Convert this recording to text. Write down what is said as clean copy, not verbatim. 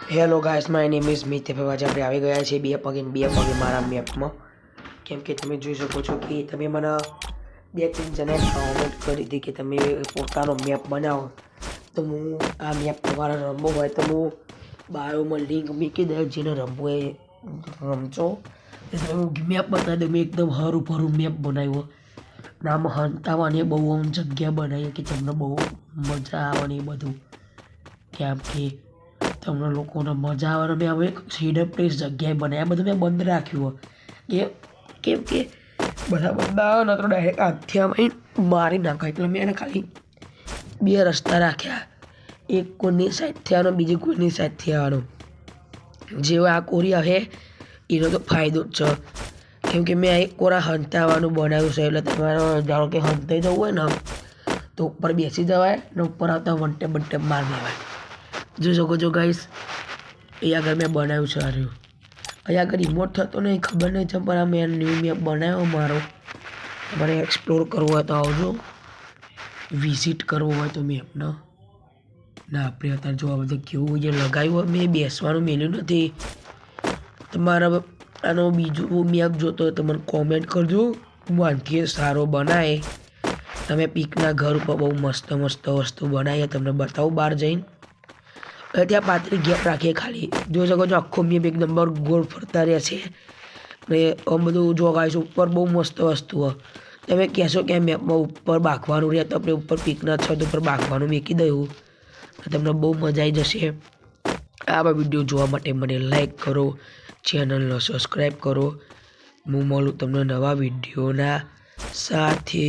Hello guys, my name is Meet. હવે આજે આપણે આવી ગયા છીએ બે પગે મારા મેપમાં. કેમ કે તમે જોઈ શકો છો કે તમે મને બે ત્રણ જણાએ કોમેન્ટ કરી હતી કે તમે પોતાનો મેપ બનાવો, તો હું આ મેપ તમારે રમવો હોય તો હું બાયોમાં લિંક મૂકી દઉં, જેને રમવું એ રમજો. હું મેપ બતાવી દઉં. મેં એકદમ હરું ભરું મેપ બનાવ્યો. નામ હંતાવાની બહુ આમ જગ્યા બનાવી કે તમને બહુ મજા આવે ને એ બધું. કેમ કે તમને લોકોને મજા આવે. મેં હવે એક સીડર પ્લેસ જગ્યાએ બનાવ્યા. બધું મેં બંધ રાખ્યું કે કેમ કે બધા બંધ આવે ને તો ડાયરેક્ટ આથી આમ મારી નાખો. એટલે મેં એને ખાલી બે રસ્તા રાખ્યા, એક કોઈની સાઈડથી આવવાનો, બીજી કોઈની સાઈડથી આવવાનો. જેવો આ કોરી આવે એનો તો ફાયદો જ છે. કેમ કે મેં એક કોરા હંતાવાનું બનાવ્યું છે. એટલે તમારે ધારો કે હંતાઈ જવું હોય ને તો ઉપર બેસી જવાય ને ઉપર આવતા વન ટેપ માર દેવાય. જોઈ શકો છો ગાઈસ, અહીંયા આગળ મેં બનાવ્યું છે. હાર્યું અહીંયા આગળ રિમોટ થતો નહીં, ખબર નહીં છે, પણ આ મેં ન્યૂ મેપ બનાવ્યો મારો. તમારે એક્સપ્લોર કરવો હોય તો આવજો, વિઝિટ કરવો હોય તો મેપનો. ના આપણે અત્યારે જો આ બધું કેવું જે લગાવ્યું હોય, મેં બેસવાનું મેલ્યું નથી. તમારા આનો બીજું મેપ જોતો હોય તો મને કોમેન્ટ કરજો. હું આનથી સારો બનાવે. તમે પીકના ઘર ઉપર બહુ મસ્ત મસ્ત વસ્તુ બનાવીએ તમને બતાવું બહાર જઈને. ત્યાં પાતળી ગેપ રાખીએ ખાલી. જોઈ શકો છો આખો મેપ એક નંબર ગોળ ફરતા રહે છે. ને આમ બધું જો ગાઈસ ઉપર બહુ મસ્ત વસ્તુ હોય. તમે કહેશો કે મેપમાં ઉપર બાંખવાનું રહે તો આપણે ઉપર પીકના છત ઉપર બાંખવાનું મૂકી દઉં, તમને બહુ મજા આવી જશે. આવા વિડીયો જોવા માટે મને લાઈક કરો, ચેનલને સબસ્ક્રાઈબ કરો. હું મળું તમને નવા વિડીયોના સાથે.